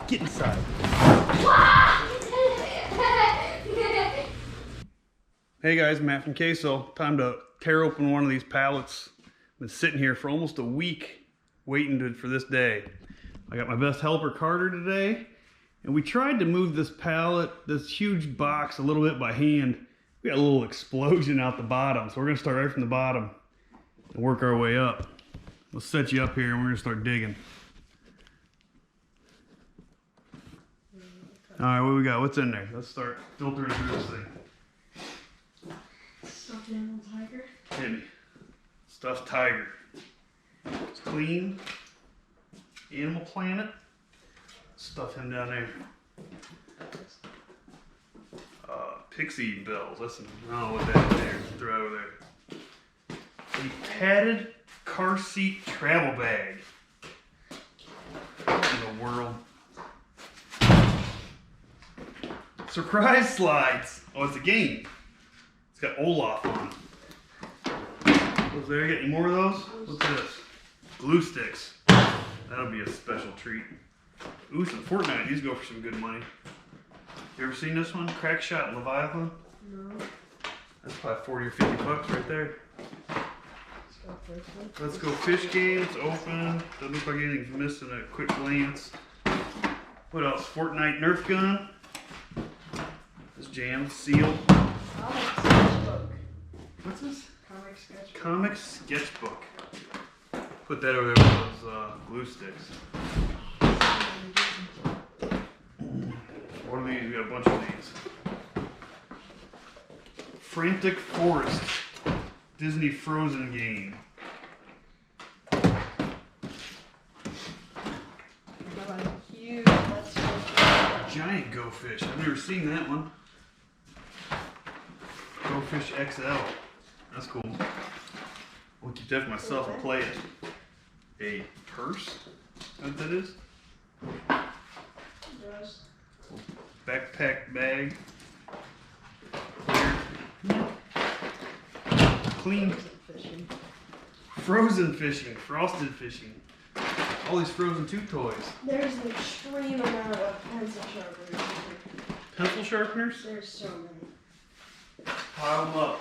Get inside. Hey guys, Matt from Queso. Time to tear open one of these pallets. Been sitting here for almost a week waiting for this day. I got my best helper Carter today, and we tried to move this pallet, this huge box, a little bit by hand. We got a little explosion out the bottom, so we're gonna start right from the bottom and work our way up. We'll set you up here and we're gonna start digging. All right, what we got? What's in there? Let's start filtering through this thing. Stuffed animal tiger. Hit me. Stuffed tiger. It's clean. Animal Planet. Stuff him down there. Pixie bells. Listen, I don't know what that is there. Throw it over there. A padded car seat travel bag. What in the world? Surprise slides. Oh, it's a game. It's got Olaf on it. Was there? Get any more of those? What's this? Glue sticks. That'll be a special treat. Ooh, some Fortnite. These go for some good money. You ever seen this one? Crack Shot Leviathan? No. That's probably 40 or 50 bucks right there. Let's go fish game. It's open. Doesn't look like anything's missing at a quick glance. What else? Fortnite Nerf gun. This jam sealed. Comic sketchbook. What's this? Comic sketchbook. Comic sketchbook. Put that over there with those glue sticks. What are these? We got a bunch of these. Frantic Forest. Disney Frozen game. We got a huge Let's Go Fish. Giant Go Fish. I've never seen that one. Go Fish XL. That's cool. I'll keep that for myself and play it. A purse? Is that what that is? Yes. Backpack bag. Clean. Fishing. Frozen fishing. Frosted fishing. All these Frozen 2 toys. There's an extreme amount of pencil sharpeners. Pencil sharpeners? There's so many. Pile them up.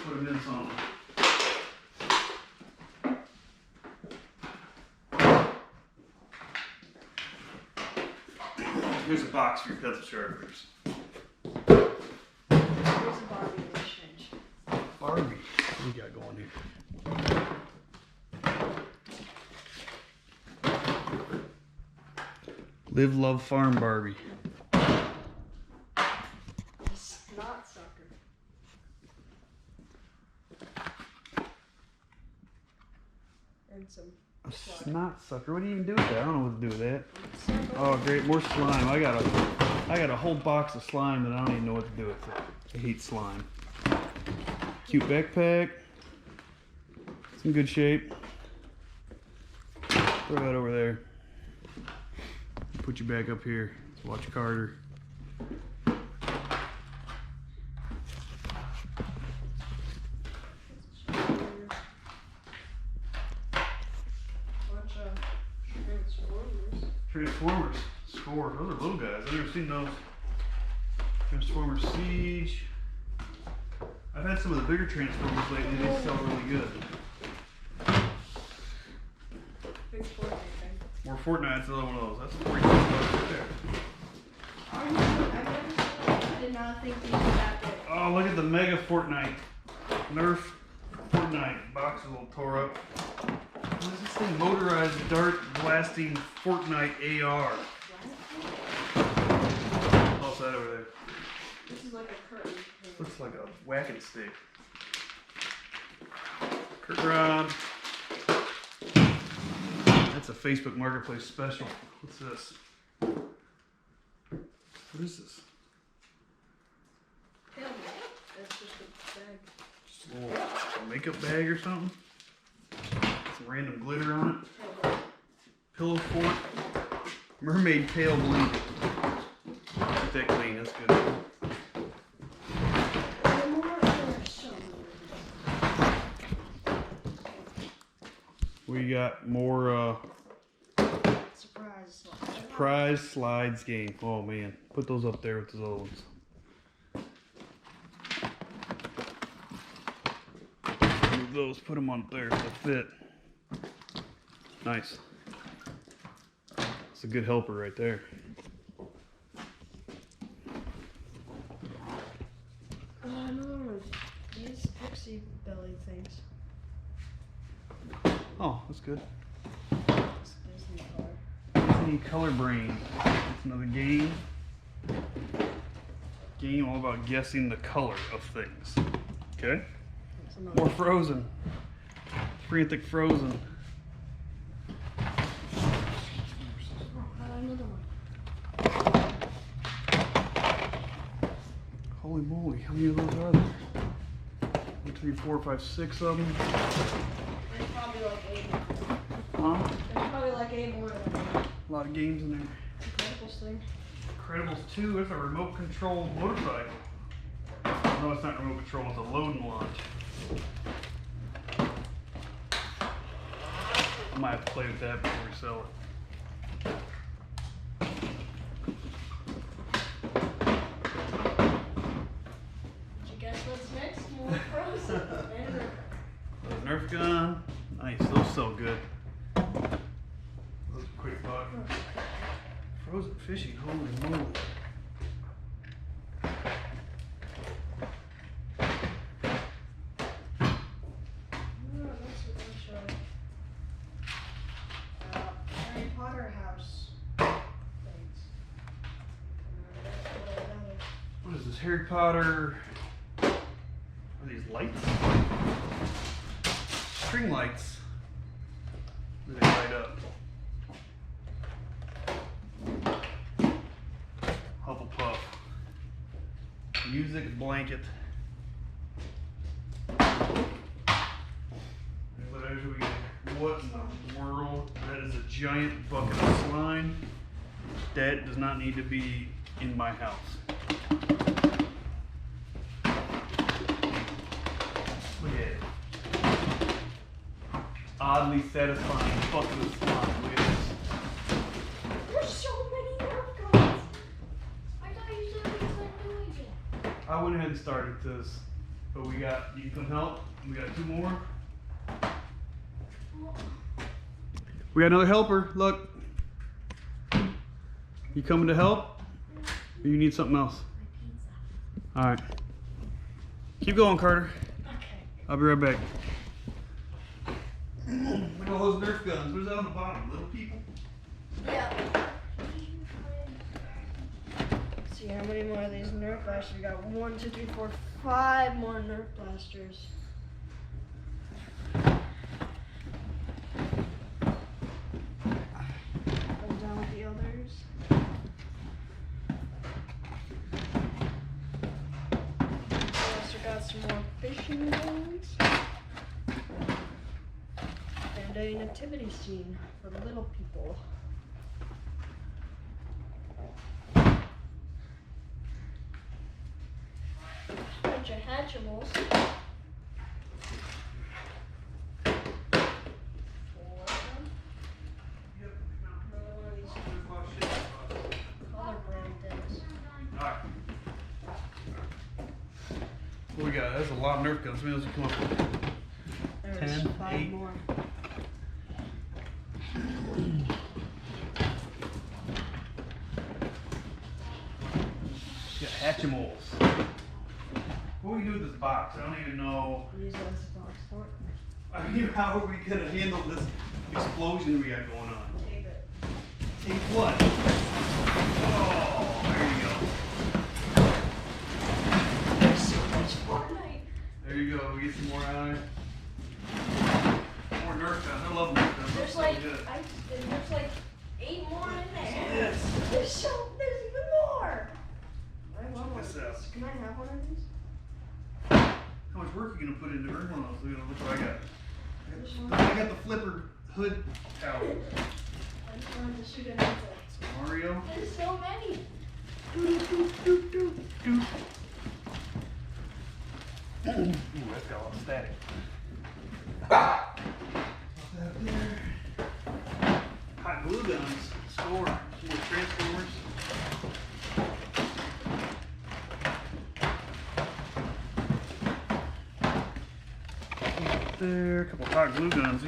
Put them in something. Here's a box for your pencil sharpeners. There's a Barbie exchange. Barbie. What do we got going here? Live, Love, Farm Barbie. A snot sucker. And some A snot sucker. What do you even do with that? I don't know what to do with that. Oh, great. More slime. I got a whole box of slime that I don't even know what to do with it. I hate slime. Cute backpack. It's in good shape. Throw that over there. Put you back up here. Watch Carter. Bunch of Transformers. Transformers. Score. Those are little guys. I've never seen those. Transformers Siege. I've had some of the bigger Transformers lately. They sell really good. Big Fortnite thing. More Fortnite's another one of those. That's $40 right there. I did not think these were that big. Oh, look at the Mega Fortnite. Nerf Fortnite. Box is a little tore up. What is this thing? Motorized dart blasting Fortnite AR. What's that over there? This is like a curtain. Looks like a whacking stick. Curtain rod. That's a Facebook Marketplace special. What's this? What is this? That's just a bag. Just a little makeup bag or something? Some random glitter on it. Pillow fort. Mermaid tail blanket. Keep that clean, that's good. We got more Surprise slides game. Oh man, put those up there with those other ones. Move those, put them on there so they fit. Nice. It's a good helper right there. No, these pixie belly things. Oh, that's good. Disney color. Disney Color Brain. It's another game. Game all about guessing the color of things. Okay? More Frozen. Frantic Frozen. Another one. Holy moly, how many of those are there? 1, 2, 3, 4, 5, 6 of them. There's probably like 8 more. Huh? There's probably like 8 more than that. A lot of games in there. Incredibles thing. Incredibles 2, it's a remote control motorcycle. No, it's not remote control, it's a load and launch. I might have to play with that before we sell it. Did you guess what's next? More Frozen. And The Nerf gun. Nice, those so good. Those are quick buck. Frozen fishing, holy moly. Harry Potter house things. What is this, Harry Potter? Are these lights? String lights. They light up. Hufflepuff. Music blanket. What else do we get? What in the world? That is a giant bucket of slime. That does not need to be in my house. Look at it. Oddly satisfying bucket of slime. Look at this. There's so many Nerf guns. I thought you said we weren't doing it. I went ahead and started this, but we got, you can come help? We got 2 more. We got another helper, look. You coming to help? Or you need something else? Alright. Keep going, Carter. Okay. I'll be right back. Look at all those Nerf guns. What's that on the bottom? Little people? Yeah. Let's see how many more of these Nerf blasters we got. 1, 2, 3, 4, 5 more Nerf blasters. Go down with the others. We also got some more fishing boats. And a nativity scene for little people. Bunch of Hatchimals. 4 of them. Another one of these color brand things. Alright. What we got? That's a lot of Nerf guns. How many of those come up with? There's 10, 5 8. more. We got Hatchimals. What do we do with this box? I don't even know. Use that as a box for it. I mean, how are we gonna handle this explosion we got going on? Tape it. Take what? Oh, there you go. There's so much Fortnite. There you go. We get some more out of it. More Nerf guns. I love Nerf guns. They're There's so like good. there's like 8 more in there. Yes. There's even more. I want one of this these. out. Can I have one of these? How much work are you gonna put into every one of those? Look what I got. This one? I got the flipper hood towel. I just wanted to shoot it out there. Mario. There's so many. Doop, doop, doop, doop, doop. Ooh, that's got a lot of static. Put that up there. Hot hot glue guns. Store some more transformers. There, a couple hot glue guns.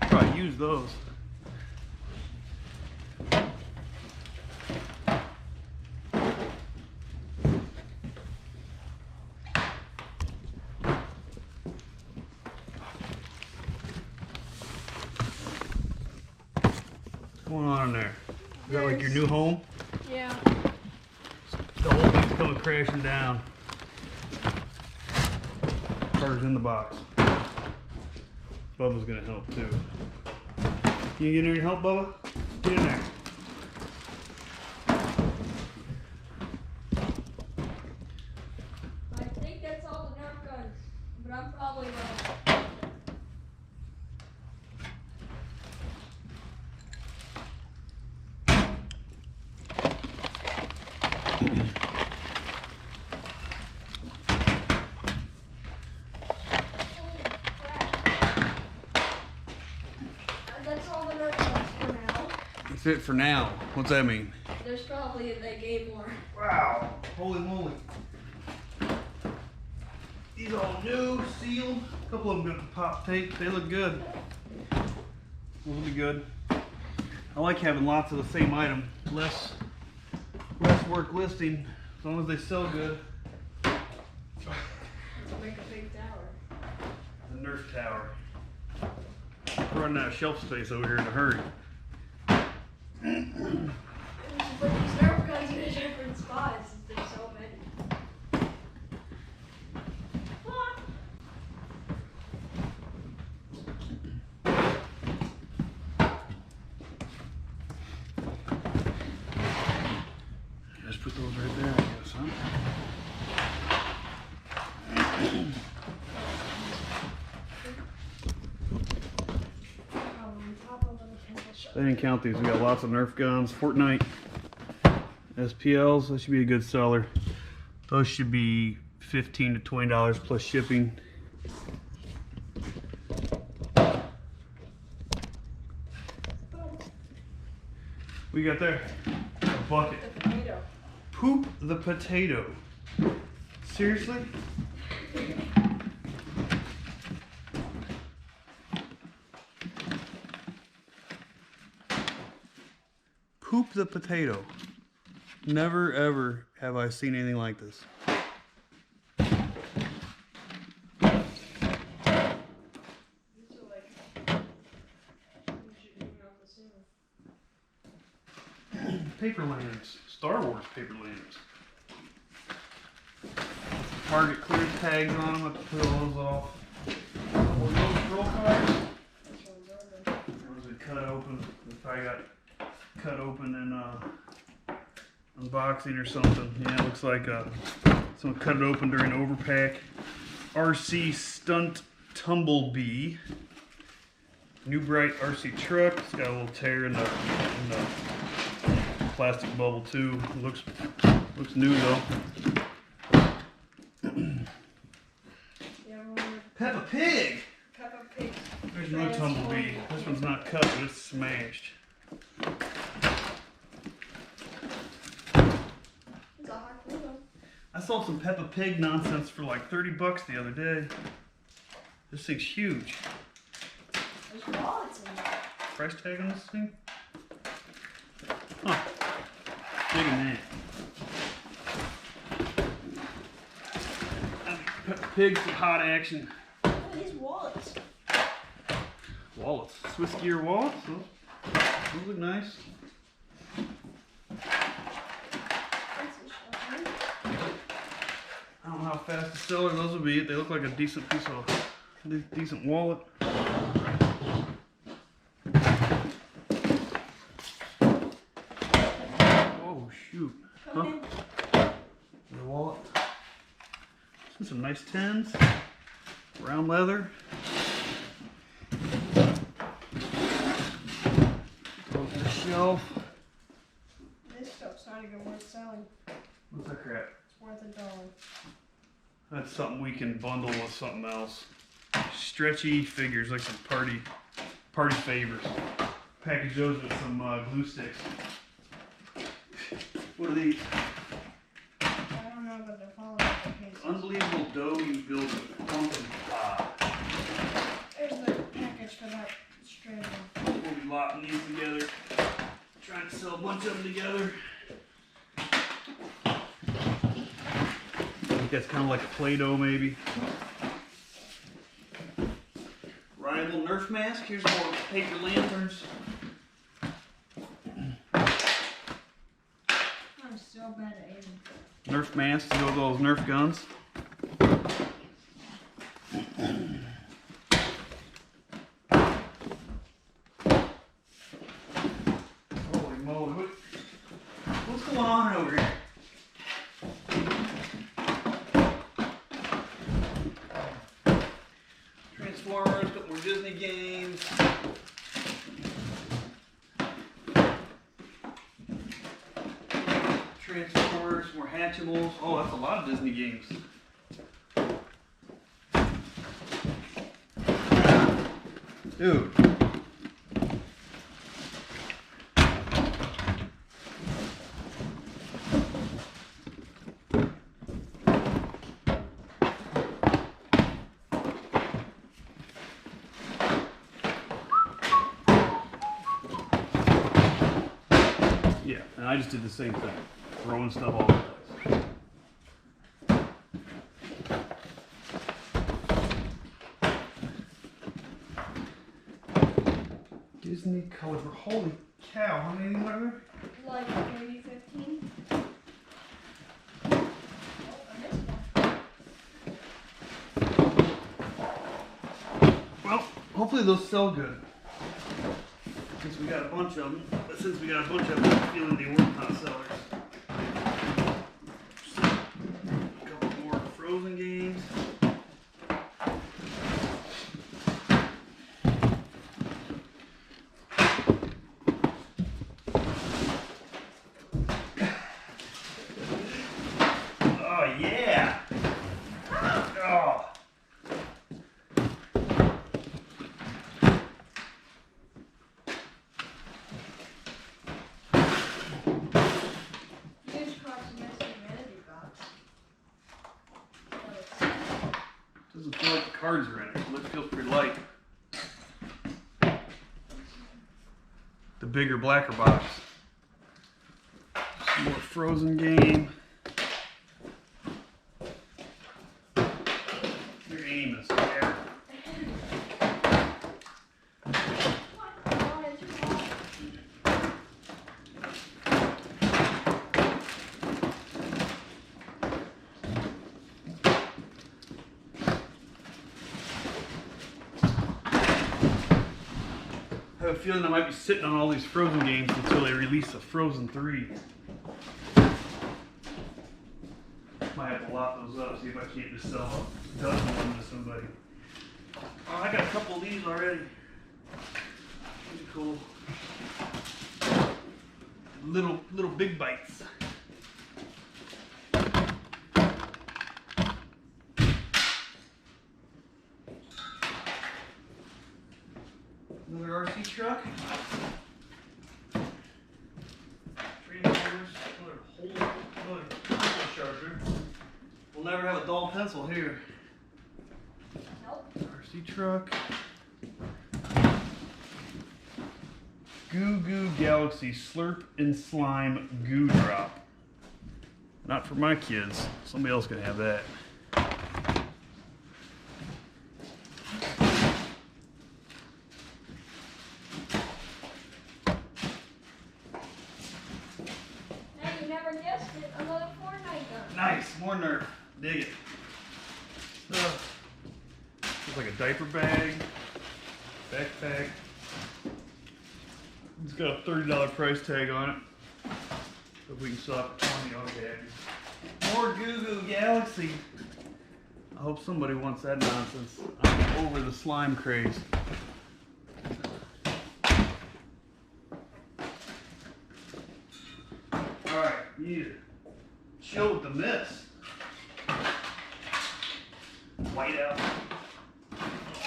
Probably use those. What's going on in there? Is that like your new home? Yeah. The whole thing's coming crashing down. Carter's in the box. Bubba's gonna help too. Can you get in there and help, Bubba? Get in there. I think that's all the Nerf guns, but I'm probably wrong. That's all the Nerf guns for now. That's it for now. What's that mean? There's probably, they gave more. Wow. Holy moly. These all new, sealed. A couple of them got pop tape. They look good. Those will be good. I like having lots of the same item. Less work listing, as long as they sell good. Let's make a big tower. The Nerf tower. We're running out of shelf space over here in a hurry. We should put these Nerf guns in different spots since there's so many. Just put those right there, I guess, huh? They didn't count these. We got lots of Nerf guns, Fortnite, SPLs. That should be a good seller. Those should be $15 to $20 plus shipping. What you got there? A bucket. The potato. Poop the potato. Seriously? Poop the potato. Never ever have I seen anything like this. These are like, we should even off the ceiling. Paper lanterns. Star Wars paper lanterns. Target clearance tags on them. I have to peel those off. Those roll cards. This one's over. Those are cut open. They probably got cut open in unboxing or something. Yeah, it looks like someone cut it open during overpack. RC Stunt Tumblebee. New Bright RC truck. It's got a little tear in the plastic bubble too. It looks new though. Yeah, Peppa Pig. Peppa Pig. There's no Tumblebee. This one's not cut, but it's smashed. It's a hot glue gun. I saw some Peppa Pig nonsense for like 30 bucks the other day. This thing's huge. There's wallets in there. Price tag on this thing? Huh. Bigger than that. Peppa Pig's some hot action. Look at these wallets. Wallets. Swiss gear wallets. Those look nice. I don't know how fast the seller those will be. They look like a decent piece of decent wallet. Oh shoot! Huh? Your wallet. Some nice tins. Brown leather. Go to the shelf. This stuff's not even worth selling. What's that crap? It's worth $1. That's something we can bundle with something else. Stretchy figures, like some party favors. Package those with some glue sticks. What are these? I don't know, but they're falling out of the case. Unbelievable dough you build with pumpkin pie. There's the package for that straight one. We'll be locking these together. Trying to sell a bunch of them together. I think that's kind of like a Play-Doh maybe. Ryan, little Nerf mask. Here's more paper lanterns. I'm so bad at aiming. Nerf mask to go with all those Nerf guns. Holy moly, what's going on over here? Transformers, a couple more Disney games. Transformers, more Hatchimals. Oh, that's a lot of Disney games. Dude. Yeah, and I just did the same thing. Throwing stuff all over the place. Disney color. Holy cow, how many are there? Like maybe 15. Oh, I missed one. Well, hopefully those sell good. Since we got a bunch of them. But since we got a bunch of them, I'm feeling they weren't hot sellers. A couple more Frozen games. Oh yeah! Oh. Huge Cosmetic Humanity box. Doesn't feel like the cards are in it. It feels pretty light. The bigger, blacker box. Some more Frozen game. Your aim is there. I have a feeling I might be sitting on all these Frozen games until they release a Frozen 3. Might have to lock those up, see if I can't just sell a dozen of them to somebody. Oh, I got a couple of these already. These are cool. Little big bites. Another RC truck. Transformers. Another pencil charger. We'll never have a dull pencil here. Nope. RC truck. Goo Goo Galaxy Slurp and Slime Goo Drop. Not for my kids. Somebody else can have that. Hey, you never guessed it. Another Fortnite gun. Nice, more Nerf. Dig it. Looks like a diaper bag, backpack. It's got a $30 price tag on it. So if we can sell it for 20, I'll be happy. More Goo Goo Galaxy. I hope somebody wants that nonsense. I'm over the slime craze. Alright, you need to chill with the mist. White out.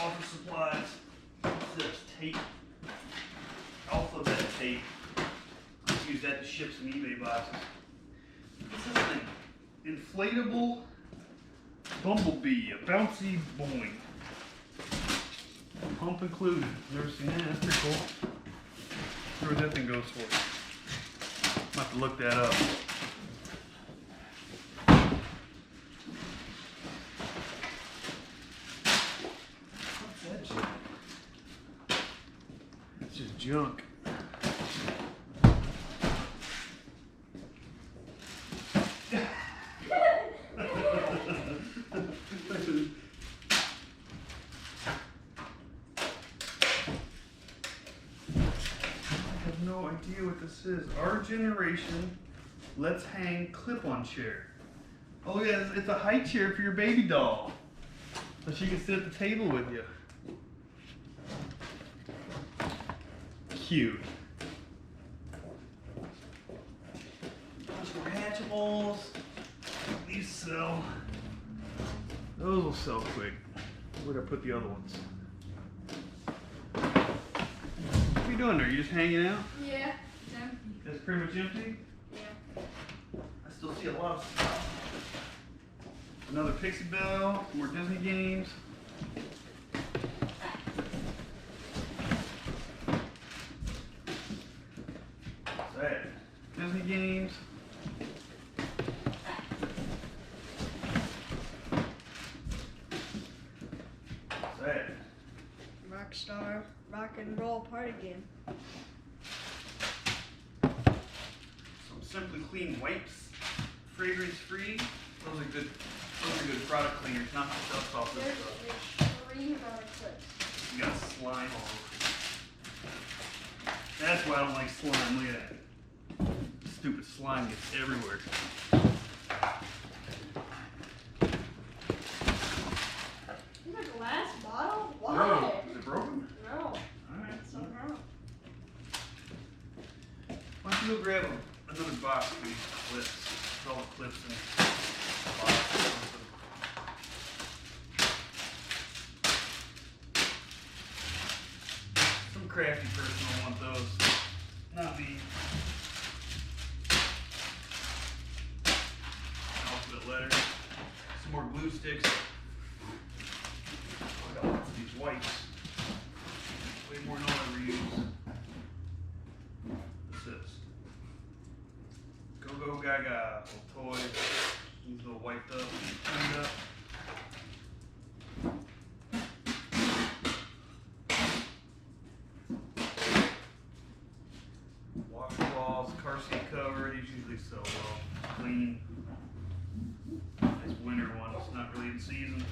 Office supplies. What's this? Tape. Golf tape. Let's use that to ship some eBay boxes. What's this thing? Inflatable bumblebee, a bouncy boing. Pump included. Never seen that. That's pretty cool. Wonder what that thing goes for. I'll have to look that up. What's that junk? It's just junk. No idea what this is. Our generation, let's hang clip-on chair. Oh yeah, it's a high chair for your baby doll. So she can sit at the table with you. Cute. Bunch more hatchables. These sell. Those will sell quick. Where'd I put the other ones? What are you doing there? You just hanging out? Yeah, it's empty. That's pretty much empty? Yeah. I still see a lot of stuff. Another Pixie Bell, more Disney games. What's that? Disney games. What's that? Rockstar rock and roll party game. Some Simply Clean wipes, fragrance free. Those are good product cleaners, not the stuff off this stuff. There's 3 rubber clips. You got slime all over. That's why I don't like slime. Look at that. Stupid slime gets everywhere. Is that a glass bottle? Why? No, is it broken? No. Alright. Something wrong. Why don't you go grab another box of these clips? With all the clips in the box. Some crafty person will want those. Not me. Alphabet letters. Some more glue sticks. Oh, I got lots of these wipes. Way more than I'll ever use. What's this? Go Go Gaga. Little toys. These a little wiped up and cleaned up. Washcloths, car seat cover. These usually sell well. Clean. Nice winter one. It's not really in season,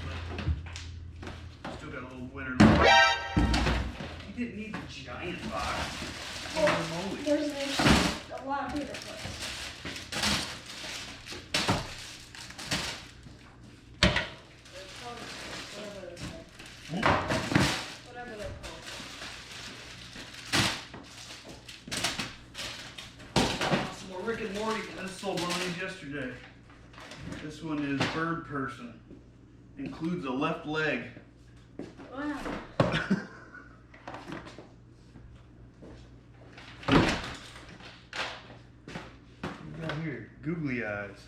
but still got a little winter look. You didn't need the giant box. Holy moly. There's a lot of bigger clips. Whatever they're called. Some more Rick and Morty. I just sold one of these yesterday. This one is Bird Person. Includes a left leg. Wow. What we got here? Googly eyes.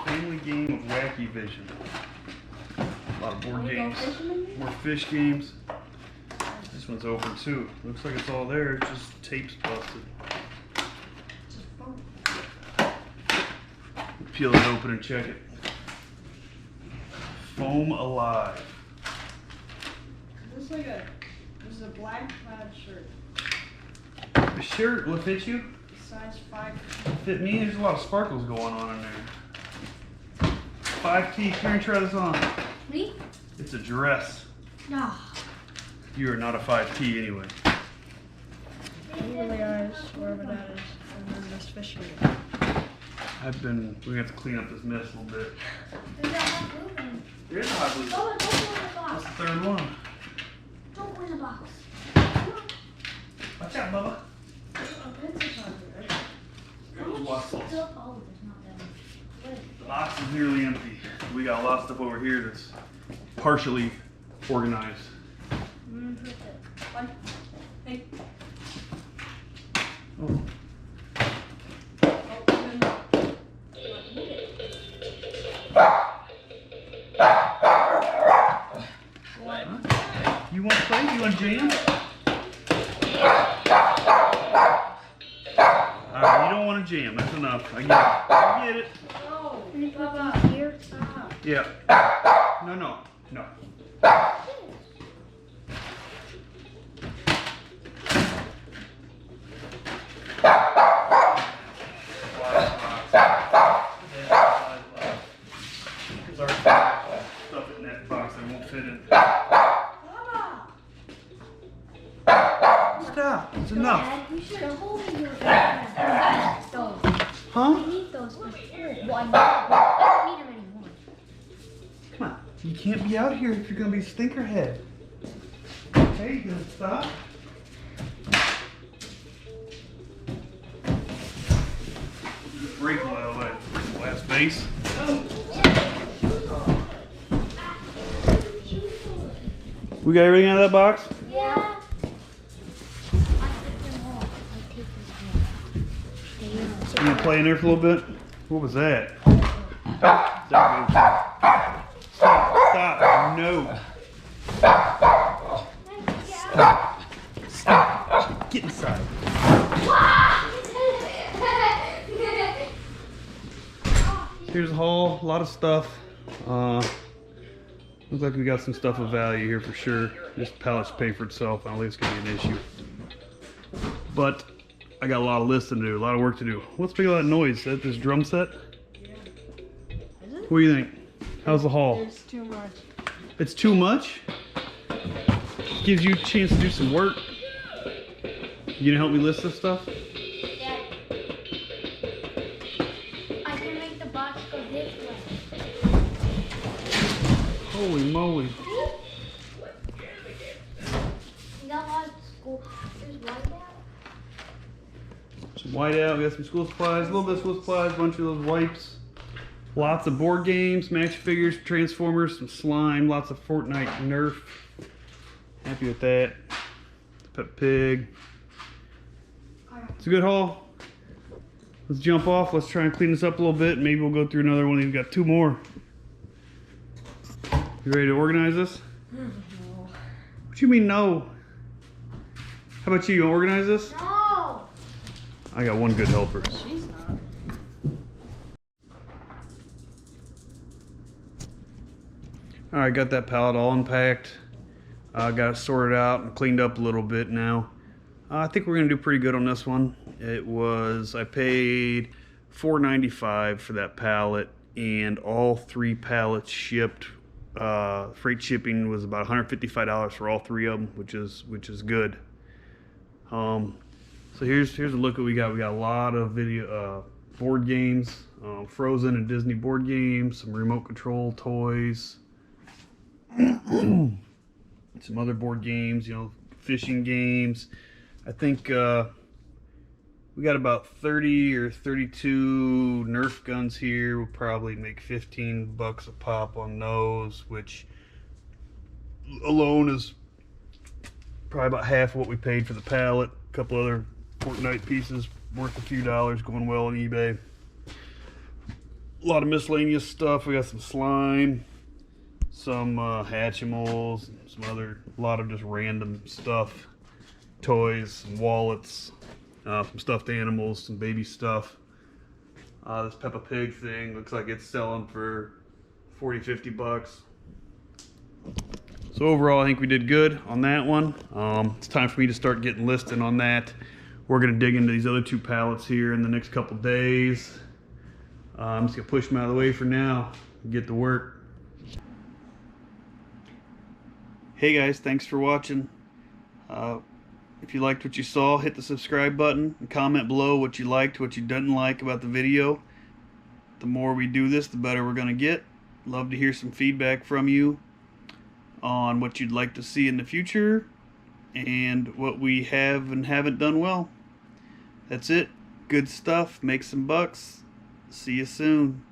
Family game of wacky vision. A lot of board Wanna go games. fishing with me? More fish games. This one's open too. Looks like it's all there. It's just tape's busted. Just phone. Peel it open and check it. Foam Alive. This is a black plaid shirt. The shirt will fit you? Size 5. Fit me? There's a lot of sparkles going on in there. 5T, here and try this on. Me? It's a dress. No. You are not a 5T anyway. Googly eyes, wherever that is. And then this fishing. We have to clean up this mess a little bit. There's that hot glue thing. There is a hot glue. Oh, don't go in the box. That's the third one. Don't go in the box. Watch out, Bubba. The box is nearly empty. We got a lot of stuff over here that's partially organized. Hey. Alright, you don't want to jam. That's enough. I get it. I get it. No, Can you put Bubba. these here? Stop. Yeah. No, no, no. Stuff in that box that won't fit in. Bubba. Stop. It's enough. Dad, you should have told me you were gonna need those. Huh? We need those for school. Well, I don't need them anymore. Come on. You can't be out here if you're gonna be stinkerhead. Okay, you gonna stop? Break a lot of that glass vase. We got everything out of that box? Yeah. I took them all. I take this one. You gonna play in there for a little bit? What was that? Stop. Stop. No. Stop. Get inside. Here's a haul, a lot of stuff. Looks like we got some stuff of value here for sure. This pallets pay for itself. I don't think it's gonna be an issue. But I got a lot of listing to do, a lot of work to do. What's big all that noise? Is that this drum set? What do you think? How's the haul? It's too much. It's too much? Gives you a chance to do some work. You gonna help me list this stuff? Yeah. I can make the box go this way. Holy moly. You got a lot of school. There's white out. Some whiteout, we got some school supplies, a little bit of school supplies, a bunch of those wipes. Lots of board games, match figures, Transformers, some slime, lots of Fortnite Nerf. Happy with that. Pet Pig. It's a good haul. Let's jump off. Let's try and clean this up a little bit. Maybe we'll go through another one. We've got 2 more. You ready to organize this? No. What you mean no? How about you? You wanna organize this? No. I got one good helper. She's not. Alright, got that pallet all unpacked. Got it sorted out and cleaned up a little bit now. I think we're gonna do pretty good on this one. I paid $4.95 for that pallet, and all 3 pallets shipped. Freight shipping was about $155 for all 3 of them, which is good. So here's a look at what we got. We got a lot of video board games, Frozen and Disney board games, some remote control toys. Some other board games, you know, fishing games. I think we got about 30 or 32 Nerf guns here. We'll probably make 15 bucks a pop on those, which alone is probably about half of what we paid for the pallet. A couple other Fortnite pieces worth a few dollars, going well on eBay. A lot of miscellaneous stuff. We got some slime, some Hatchimals, a lot of just random stuff, toys, some wallets, some stuffed animals, some baby stuff. This Peppa Pig thing looks like it's selling for 40-50 bucks. So overall, I think we did good on that one. It's time for me to start getting listing on that. We're gonna dig into these other 2 pallets here in the next couple days. I'm just gonna push them out of the way for now and get to work. Hey guys, thanks for watching. If you liked what you saw, hit the subscribe button and comment below what you liked, what you didn't like about the video. The more we do this, the better we're gonna get. Love to hear some feedback from you on what you'd like to see in the future and what we have and haven't done well. That's it. Good stuff. Make some bucks. See you soon.